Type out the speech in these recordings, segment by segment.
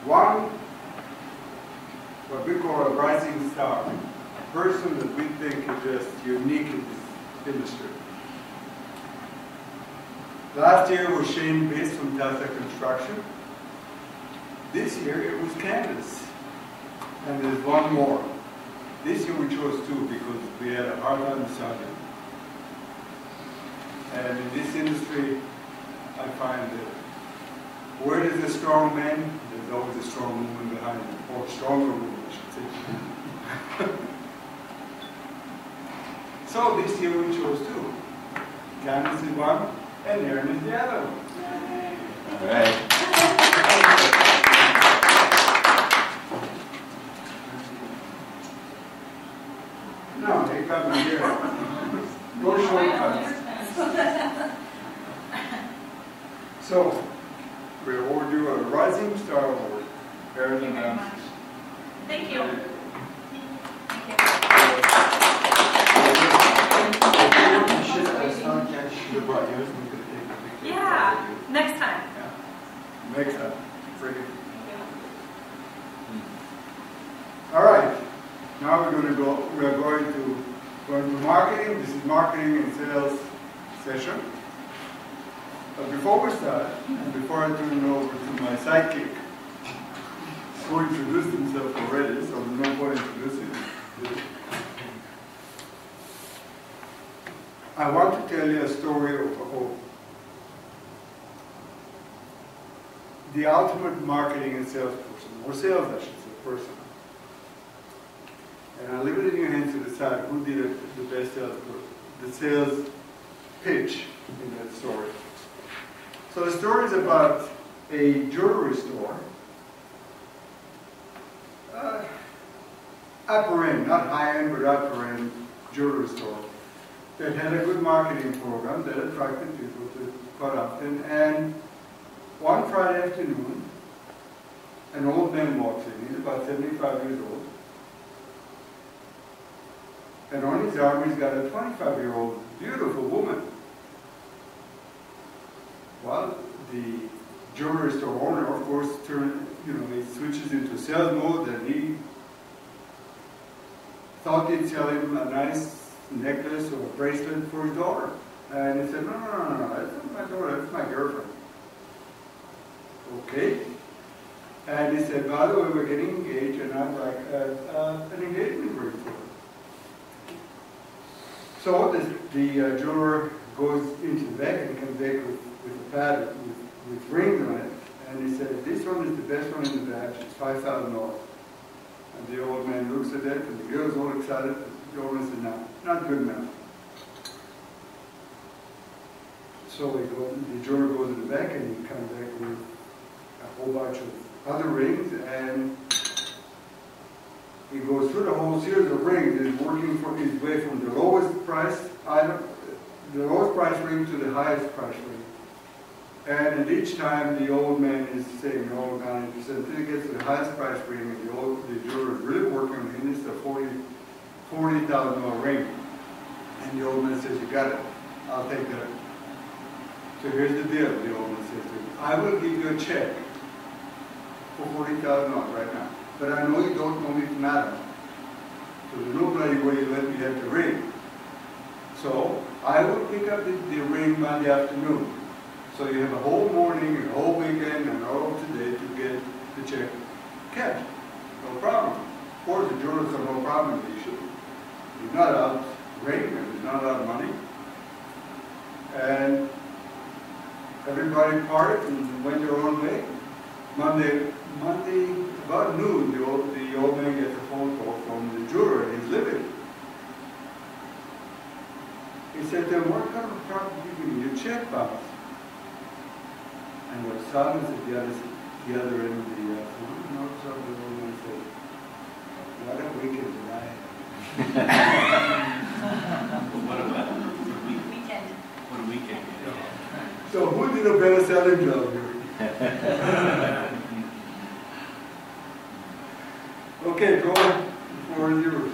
One, what we call a rising star, a person that we think is just unique in this industry. Last year was Shane Biss from Tata Construction. This year it was Candace. And there's one more. This year we chose two because we had a hard time deciding. And in this industry, I find that where there's a strong man, there's always a strong woman behind him, or a stronger woman, I should say. So this year we chose two. Candace is one, and Aaron is the other one. All right. No, they got me here. No shortcuts. So, we award you a Rising Star Award. Thank you very much. Thank you. Yeah, next time. Yeah. Next time. All right. Now we're going to go. We are going to marketing. This is marketing and sales session. But before we start, and before I turn it over to my sidekick, who introduced himself already, so there's no point introducing him. I want to tell you a story of the ultimate marketing and sales person, or sales, I should say, person. And I leave it in your hands to decide who did the best sales pitch in that story. So the story is about a jewelry store, upper end, not high end, but upper end jewelry store that had a good marketing program that attracted people to quite often. And one Friday afternoon, an old man walks in. He's about 75 years old. And on his arm, he's got a 25-year-old beautiful woman. Well, the jewelry store owner, of course, he switches into sales mode, and he thought he'd sell him a nice necklace or a bracelet for his daughter. And he said, no, that's not my daughter, that's my girlfriend. Okay. And he said, by the way, we're getting engaged, and I'd like an engagement ring for her. So the jeweler goes into the bag and comes back with a pattern with rings on it, and he said, this one is the best one in the batch, it's $5,000. And the old man looks at it, and the girl's all excited, and the old man said, no, not good enough. So the jeweler goes in the back, and he comes back with a whole bunch of other rings, and he goes through the whole series of rings. He's working for his way from the lowest price item, the lowest price ring, to the highest price ring. And at each time, the old man is saying, no, 90%, until he gets to the highest price ring, and the jeweler is really working on him. It's a $40,000 ring. And the old man says, you got it. I'll take that. So here's the deal, the old man says to him. I will give you a check for $40,000 right now. But I know you don't know me from Adam. So there's no bloody way you let me have the ring. So I will pick up the ring Monday afternoon. So you have a whole morning and a whole weekend and all of today to get the check cash. No problem. Of course, the jewelers have no problem with the issue. He's not out ring and he's not out money. And everybody parted and went their own way. Monday, about noon, the old man gets a phone call from the jeweler in his living. He said to him, what kind of a problem do you give me? Your check bounce. And what silence at the other end of the phone, no, so the old man said, what a weekend did I have? What about Weekend. what a weekend? So who did a better selling job here? Okay, go on. The floor is yours.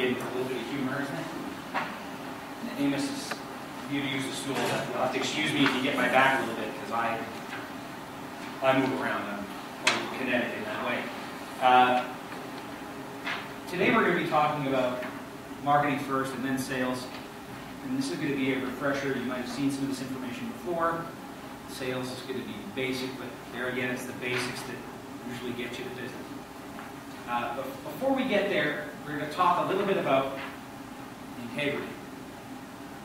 in with a little bit of humor, isn't it? And Amos, is you to use the stool. You'll have to excuse me if you get my back a little bit, because I move around. I'm quite kinetic in that way. Today we're going to be talking about marketing first and then sales. And this is going to be a refresher. You might have seen some of this information before. Sales is going to be basic, but there again, it's the basics that usually get you to business. But before we get there, we're going to talk a little bit about integrity.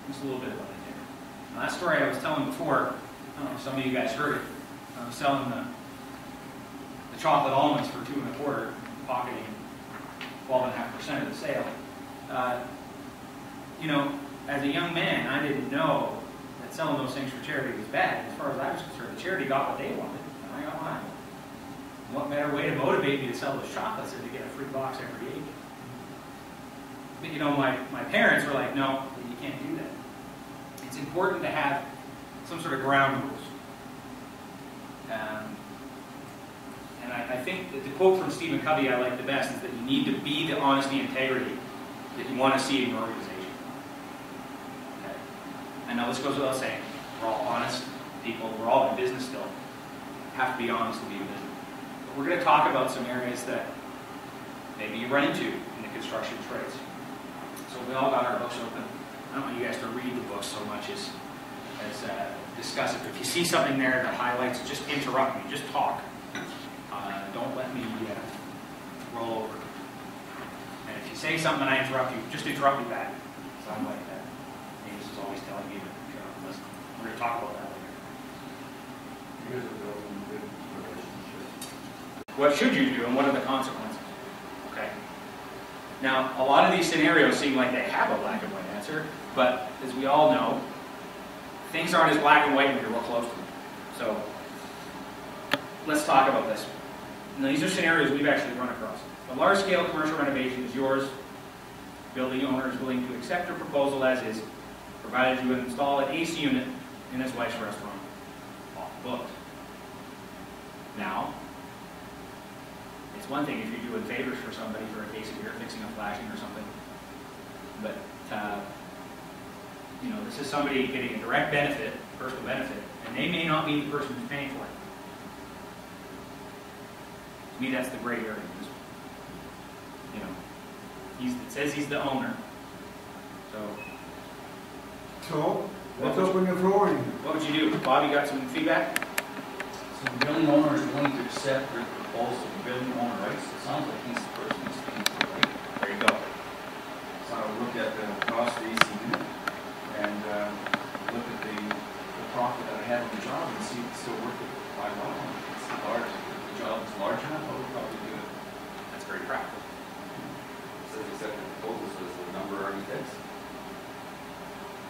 Just a little bit about integrity. Now, that story I was telling before, I don't know if some of you guys heard it. I was selling the chocolate almonds for $2.25, pocketing 12.5% of the sale. You know, as a young man, I didn't know that selling those things for charity was bad. As far as I was concerned, the charity got what they wanted, and I got mine. What better way to motivate me to sell those chocolates than to get a free box every week? But you know, my parents were like, no, you can't do that. It's important to have some sort of ground rules. And I think that the quote from Stephen Covey I like the best is that you need to be the honesty and integrity that you want to see in your organization. Okay. I know this goes without saying. We're all honest people. We're all in business still. Have to be honest to be in business. But we're going to talk about some areas that maybe you run into in the construction trades. So we all got our books open. I don't want you guys to read the books so much as discuss it. But if you see something there that highlights, just interrupt me. Just talk. Don't let me roll over. And if you say something and I interrupt you, just interrupt me back. So I'm like that. Amos is always telling me to shut up and listen. We're going to talk about that later. You guys are building a good relationship. What should you do and what are the consequences? Okay. Now, a lot of these scenarios seem like they have a black and white answer, but as we all know, things aren't as black and white when you're real close to them. So, let's talk about this. Now, these are scenarios we've actually run across. A large-scale commercial renovation is yours. Building owner is willing to accept your proposal as is, provided you install an AC unit in his wife's restaurant. Off the books. Now, it's one thing if you're doing favors for somebody for a case of beer, fixing a flashing or something. But, you know, this is somebody getting a direct benefit, personal benefit, and they may not be the person who's paying for it. To me, that's the gray area. You know, it says he's the owner. So, let's open the floor. What would you do? Bob, you got some feedback? So the building owner is willing to accept your proposal of the building owner, right? So it sounds like he's the person who's paying for it, right? There you go. So I look at the cost of the AC unit and look at the profit that I had on the job and see if it's still worth it. Why not? It's large. If the job is large enough, I would probably do it. That's very practical. So if you accept the proposal, so is the number already fixed?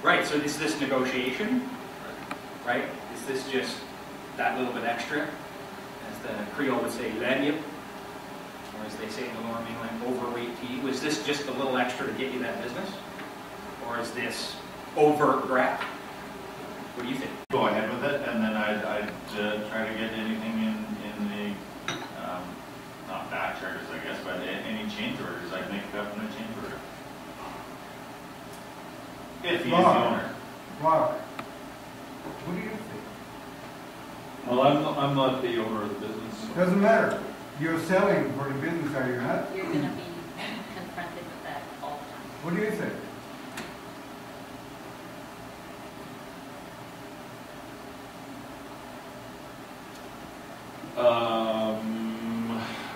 Right, so is this negotiation? Right? Is this just that little bit extra? As the Creole would say, lanyard, or as they say in the Lower Mainland, overweight tea. Was this just a little extra to get you that business? Or is this overt graft? What do you think? Go ahead with it, and then I'd try to get anything in the, not back charges, I guess, but any change orders. I'd make it up in a change order. If he's the owner. Mark, what do you think? Well, I'm not the owner of the business. So. Doesn't matter. You're selling for the business, are you not? You're going to be confronted with that all the time. What do you think?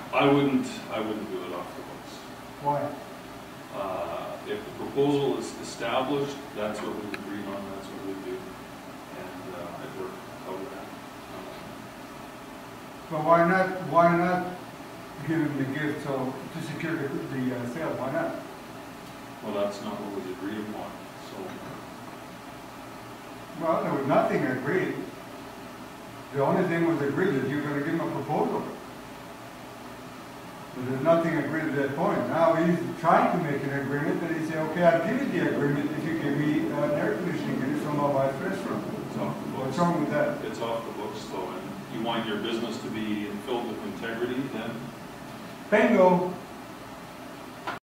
I wouldn't do it off the books. Why? If the proposal is established, that's what we agreed on, that's what we do. And I'd work out of that. But why not give him the gift so to secure the sale? Why not? Well, that's not what was agreed upon, so. Well, there was nothing agreed. The only thing was agreed that you're going to give him a proposal. But there's nothing agreed at that point. Now he's trying to make an agreement that he say, okay, I'll give you the agreement if you give me an air conditioning unit from my wife's restaurant. It's off the books. What's wrong with that? It's off the books, though, and you want your business to be filled with integrity, then Bingo!